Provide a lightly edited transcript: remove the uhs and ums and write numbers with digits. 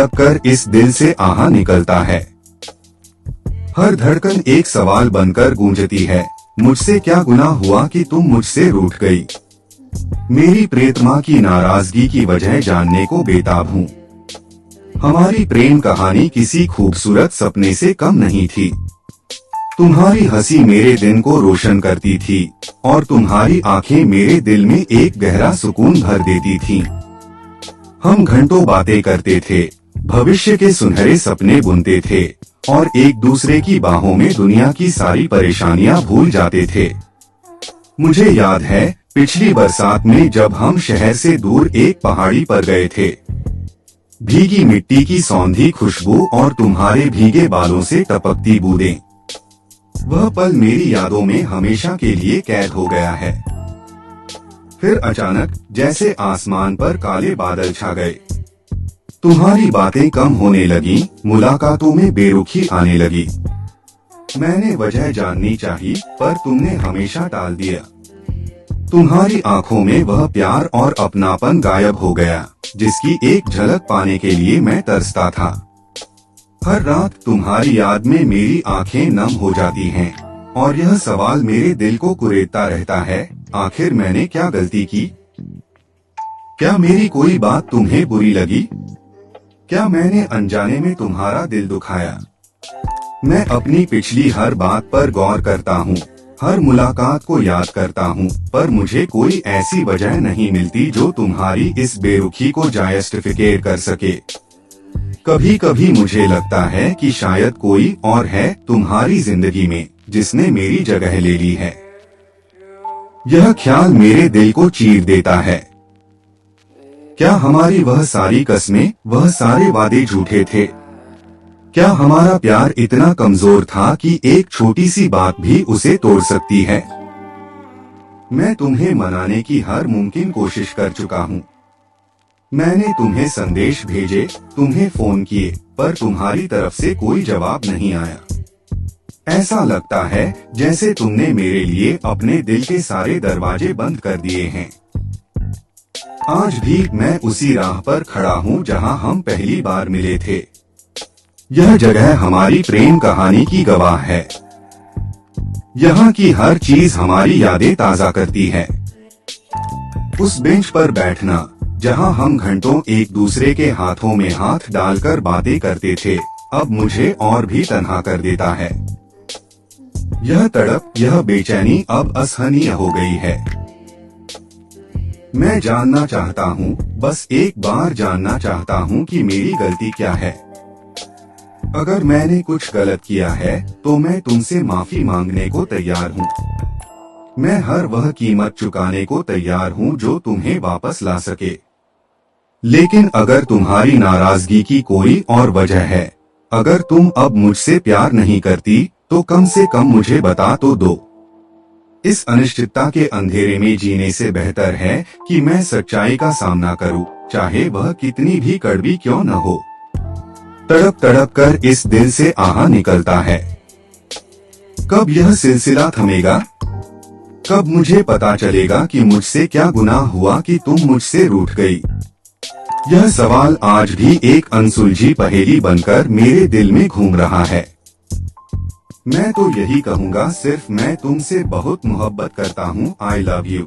तड़प कर इस दिल से आहा निकलता है। हर धड़कन एक सवाल बनकर गूंजती है, मुझसे क्या गुनाह हुआ कि तुम मुझसे रूठ गई। मेरी प्रियतमा की नाराजगी की वजह जानने को बेताब हूँ। हमारी प्रेम कहानी किसी खूबसूरत सपने से कम नहीं थी। तुम्हारी हंसी मेरे दिन को रोशन करती थी और तुम्हारी आंखें मेरे दिल में एक गहरा सुकून भर देती थीं। हम घंटों बातें करते थे, भविष्य के सुनहरे सपने बुनते थे और एक दूसरे की बाहों में दुनिया की सारी परेशानियां भूल जाते थे। मुझे याद है पिछली बरसात में जब हम शहर से दूर एक पहाड़ी पर गए थे। भीगी मिट्टी की सौंधी खुशबू और तुम्हारे भीगे बालों से टपकती बूंदें, वह पल मेरी यादों में हमेशा के लिए कैद हो गया है। फिर अचानक जैसे आसमान पर काले बादल छा गए। तुम्हारी बातें कम होने लगी, मुलाकातों में बेरुखी आने लगी। मैंने वजह जाननी चाहिए पर तुमने हमेशा टाल दिया। तुम्हारी आंखों में वह प्यार और अपनापन गायब हो गया जिसकी एक झलक पाने के लिए मैं तरसता था। हर रात तुम्हारी याद में मेरी आंखें नम हो जाती हैं और यह सवाल मेरे दिल को कुरेदता रहता है, आखिर मैंने क्या गलती की? क्या मेरी कोई बात तुम्हें बुरी लगी? क्या मैंने अनजाने में तुम्हारा दिल दुखाया? मैं अपनी पिछली हर बात पर गौर करता हूँ, हर मुलाकात को याद करता हूँ, पर मुझे कोई ऐसी वजह नहीं मिलती जो तुम्हारी इस बेरुखी को जस्टिफिकेट कर सके। कभी कभी मुझे लगता है कि शायद कोई और है तुम्हारी जिंदगी में जिसने मेरी जगह ले ली है। यह ख्याल मेरे दिल को चीर देता है। क्या हमारी वह सारी कस्में, वह सारे वादे झूठे थे? क्या हमारा प्यार इतना कमजोर था कि एक छोटी सी बात भी उसे तोड़ सकती है? मैं तुम्हें मनाने की हर मुमकिन कोशिश कर चुका हूँ। मैंने तुम्हें संदेश भेजे, तुम्हें फोन किए, पर तुम्हारी तरफ से कोई जवाब नहीं आया। ऐसा लगता है जैसे तुमने मेरे लिए अपने दिल के सारे दरवाजे बंद कर दिए हैं। आज भी मैं उसी राह पर खड़ा हूँ जहाँ हम पहली बार मिले थे। यह जगह हमारी प्रेम कहानी की गवाह है। यहाँ की हर चीज हमारी यादें ताजा करती है। उस बेंच पर बैठना जहाँ हम घंटों एक दूसरे के हाथों में हाथ डालकर बातें करते थे, अब मुझे और भी तन्हा कर देता है। यह तड़प, यह बेचैनी अब असहनीय हो गई है। मैं जानना चाहता हूँ, बस एक बार जानना चाहता हूँ कि मेरी गलती क्या है। अगर मैंने कुछ गलत किया है तो मैं तुमसे माफी मांगने को तैयार हूँ। मैं हर वह कीमत चुकाने को तैयार हूँ जो तुम्हें वापस ला सके। लेकिन अगर तुम्हारी नाराजगी की कोई और वजह है, अगर तुम अब मुझसे प्यार नहीं करती, तो कम से कम मुझे बता तो दो। इस अनिश्चितता के अंधेरे में जीने से बेहतर है कि मैं सच्चाई का सामना करूं, चाहे वह कितनी भी कड़वी क्यों न हो। तड़प तड़प कर इस दिल से आहा निकलता है। कब यह सिलसिला थमेगा? कब मुझे पता चलेगा कि मुझसे क्या गुनाह हुआ कि तुम मुझसे रूठ गई? यह सवाल आज भी एक अनसुलझी पहेली बनकर मेरे दिल में घूम रहा है। मैं तो यही कहूँगा, सिर्फ मैं तुमसे बहुत मोहब्बत करता हूँ। I love you.